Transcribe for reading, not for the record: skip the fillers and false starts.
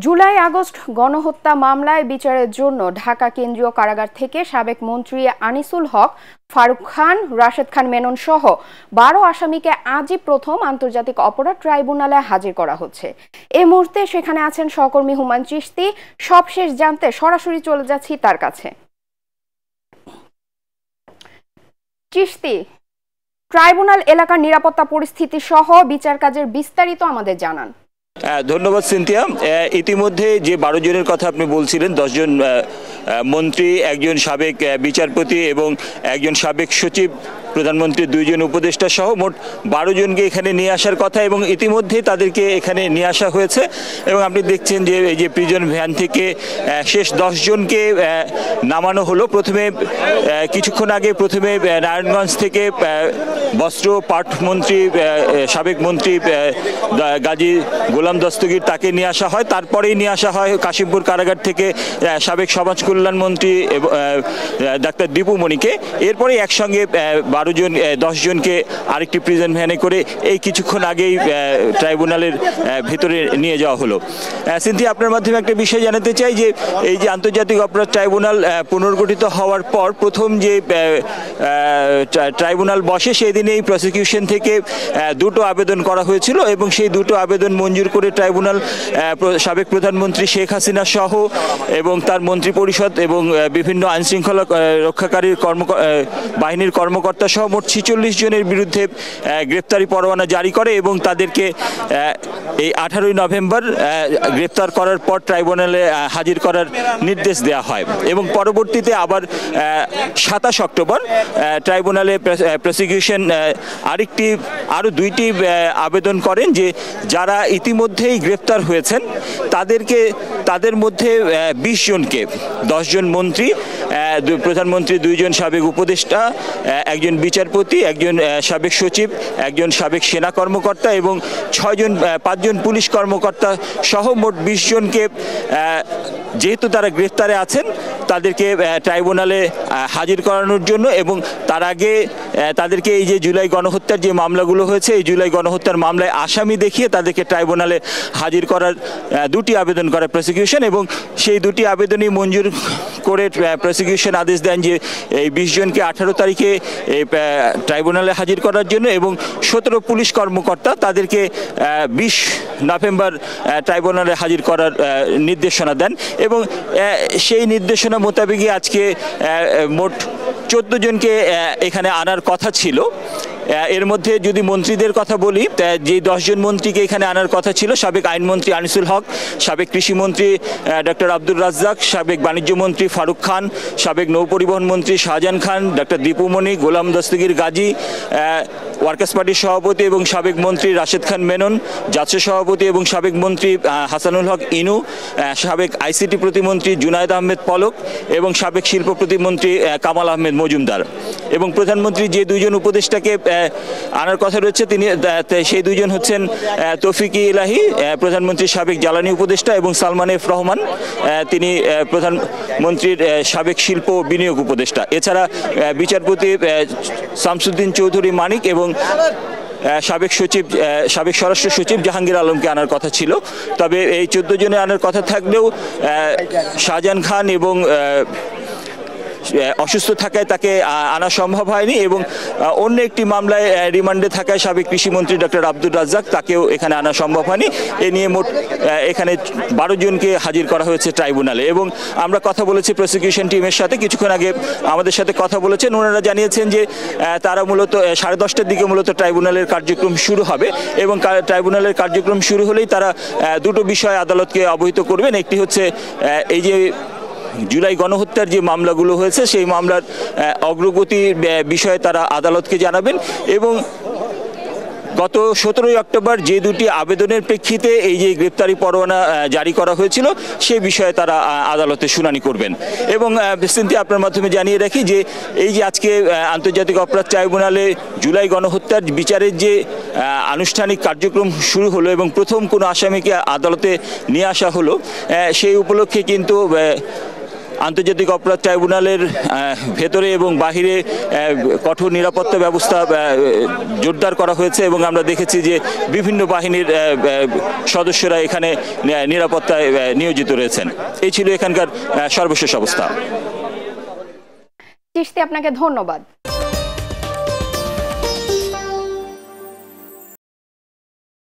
July August গণহত্যা মামলায় বিচারের জন্য ঢাকা কেন্দ্রীয় কারাগার থেকে সাবেক মন্ত্রী আনিসুল হক, ফারুক খান, রাশেদ খান মেনন সহ 12 আসামিকে আজই প্রথম আন্তর্জাতিক অপরাধ ট্রাইব্যুনালে হাজির করা হচ্ছে। এই মুহূর্তে সেখানে আছেন সহকর্মী হুমায়ুন চিশতি। সবশেষ জানতে সরাসরি চলে যাচ্ছি তার কাছে। চিশতি, ট্রাইব্যুনাল এলাকার নিরাপত্তা পরিস্থিতি সহ বিচার কাজের বিস্তারিত আমাদের জানান। ধন্যবাদ সিনথিয়া। ইতিমধ্যে যে 12 জনের কথা আপনি বলছিলেন, 10 জন মন্ত্রী, একজন সাবেক বিচারপতি এবং একজন সাবেক সচিব, প্রধানমন্ত্রীর 2 জন উপদেষ্টা সহ মোট 12 জনকে এখানে নিয়ে আসার কথা এবং ইতিমধ্যে তাদেরকে এখানে নিয়ে আসা হয়েছে। এবং আপনি দেখছেন যে এই যে প্রিজন ভ্যান থেকে শেষ 10 জনকে নামানো হলো। প্রথমে কিছুক্ষণ আগে নারায়ণগঞ্জ থেকে বস্ত্র পাট মন্ত্রী, সাবেক মন্ত্রী গাজী গোলাম দস্তগীর, তাকে নিয়ে আসা হয়। তারপরেই নিয়ে আসা হয় কাশিমপুর কারাগার থেকে সাবেক সমাজ কল্যাণ মন্ত্রী ডাক্তার দীপু মনিকে। এরপরে একসঙ্গে 10 জনকে আরেকটি প্রিজন ভ্যানে করে এই কিছুক্ষণ আগেই ট্রাইব্যুনালের ভেতরে নিয়ে যাওয়া হলো। সিনথিয়া, আপনার মাধ্যমে একটা বিষয় জানাতে চাই যে এই যে আন্তর্জাতিক অপরাধ ট্রাইব্যুনাল পুনর্গঠিত হওয়ার পর প্রথম যে ট্রাইব্যুনাল বসে, সেদিনেই প্রসিকিউশন থেকে 2টো আবেদন করা হয়েছিল এবং সেই 2টো আবেদন মঞ্জুর করে ট্রাইব্যুনাল সাবেক প্রধানমন্ত্রী শেখ হাসিনা সহ এবং তার মন্ত্রী পরিষদ এবং বিভিন্ন আইনশৃঙ্খলা রক্ষাকারী বাহিনীর কর্মকর্তা সহ মোট 46 জনের বিরুদ্ধে গ্রেপ্তারি পরোয়ানা জারি করে এবং তাদেরকে এই 18ই নভেম্বর গ্রেপ্তার করার পর ট্রাইব্যুনালে হাজির করার নির্দেশ দেওয়া হয়। এবং পরবর্তীতে আবার 27 অক্টোবর ট্রাইব্যুনালে প্রসিকিউশন আরও 2টি আবেদন করেন যে যারা ইতিমধ্যেই গ্রেপ্তার হয়েছেন তাদের মধ্যে 20 জনকে, 10 জন মন্ত্রী, প্রধানমন্ত্রী, 2 জন সাবেক উপদেষ্টা, একজন বিচারপতি, একজন সাবেক সচিব, একজন সাবেক সেনা কর্মকর্তা এবং 5 জন পুলিশ কর্মকর্তা সহ মোট 20 জনকে, যেহেতু তারা গ্রেফতারে আছেন, তাদেরকে ট্রাইব্যুনালে হাজির করানোর জন্য এবং তার আগে তাদেরকে এই যে জুলাই গণহত্যার যে মামলাগুলো হয়েছে, এই জুলাই গণহত্যার মামলায় আসামি দেখিয়ে তাদেরকে ট্রাইব্যুনালে হাজির করার 2টি আবেদন করে প্রসিকিউশন এবং সেই 2টি আবেদনই মঞ্জুর করে প্রসিকিউশন আদেশ দেন যে এই 20 জনকে 18 তারিখে এই ট্রাইব্যুনালে হাজির করার জন্য এবং 17 পুলিশ কর্মকর্তা তাদেরকে 20 নভেম্বর ট্রাইব্যুনালে হাজির করার নির্দেশনা দেন এবং সেই নির্দেশনা মোতাবেকই আজকে মোট 14 জনকে এখানে আনার কথা ছিল। এর মধ্যে যদি মন্ত্রীদের কথা বলি, যে 10 জন মন্ত্রীকে এখানে আনার কথা ছিল, সাবেক আইনমন্ত্রী আনিসুল হক, সাবেক কৃষিমন্ত্রী ডক্টর আব্দুর রাজ্জাক, সাবেক বাণিজ্য মন্ত্রী ফারুক খান, সাবেক নৌপরিবহন মন্ত্রী শাহজাহান খান, ডক্টর দীপু মনি, গোলাম দস্তগীর গাজী, ওয়ার্কার্স পার্টির সভাপতি এবং সাবেক মন্ত্রী রাশেদ খান মেনন, জাতীয় সভাপতি এবং সাবেক মন্ত্রী হাসানুল হক ইনু, সাবেক আইসিটি প্রতিমন্ত্রী জুনায়েদ আহমেদ পলক এবং সাবেক শিল্প প্রতিমন্ত্রী কামাল আহমেদ মজুমদার। এবং প্রধানমন্ত্রী যে 2 জন উপদেষ্টাকে আনার কথা রয়েছে, সেই 2 জন হচ্ছেন তৌফিক-ই ইলাহি, প্রধানমন্ত্রীর সাবেক জ্বালানি উপদেষ্টা, এবং সালমান এফ রহমান, তিনি প্রধানমন্ত্রীর সাবেক শিল্প বিনিয়োগ উপদেষ্টা। এছাড়া বিচারপতি শামসুদ্দিন চৌধুরী মানিক এবং সাবেক স্বরাষ্ট্র সচিব জাহাঙ্গীর আলমকে আনার কথা ছিল। তবে এই 14 জনে আনার কথা থাকলেও শাহজাহান খান এবং অসুস্থ থাকায় তাকে আনা সম্ভব হয়নি এবং অন্য একটি মামলায় রিমান্ডে থাকায় সাবেক কৃষিমন্ত্রী ডক্টর আব্দুর রাজ্জাক, তাকেও এখানে আনা সম্ভব হয়নি। এ নিয়ে মোট এখানে 12 জনকে হাজির করা হয়েছে ট্রাইব্যুনালে। এবং আমরা কথা বলেছি প্রসিকিউশন টিমের সাথে, কিছুক্ষণ আগে আমাদের সাথে কথা বলেছেন। ওনারা জানিয়েছেন যে তারা মূলত 10:30টার দিকে মূলত ট্রাইব্যুনালের কার্যক্রম শুরু হবে এবং ট্রাইব্যুনালের কার্যক্রম শুরু হলেই তারা 2টো বিষয় আদালতকে অবহিত করবেন। একটি হচ্ছে এই যে জুলাই গণহত্যার যে মামলাগুলো হয়েছে, সেই মামলার অগ্রগতির বিষয়ে তারা আদালতকে জানাবেন এবং গত 17ই অক্টোবর যে 2টি আবেদনের প্রেক্ষিতে এই যে গ্রেপ্তারি পরোয়ানা জারি করা হয়েছিল, সেই বিষয়ে তারা আদালতে শুনানি করবেন। এবং সিনথিয়া, আপনার মাধ্যমে জানিয়ে রাখি যে এই যে আজকে আন্তর্জাতিক অপরাধ ট্রাইব্যুনালে জুলাই গণহত্যার বিচারের যে আনুষ্ঠানিক কার্যক্রম শুরু হলো এবং প্রথম কোনো আসামিকে আদালতে নিয়ে আসা হলো, সেই উপলক্ষে কিন্তু আন্তর্জাতিক অপরাধ ট্রাইব্যুনালের ভেতরে এবং বাহিরে কঠোর নিরাপত্তা ব্যবস্থা জোরদার করা হয়েছে এবং আমরা দেখেছি যে বিভিন্ন বাহিনীর সদস্যরা এখানে নিরাপত্তায় নিয়োজিত রয়েছেন। এই ছিল এখানকার সর্বশেষ অবস্থা। চিশতি, আপনাকে ধন্যবাদ।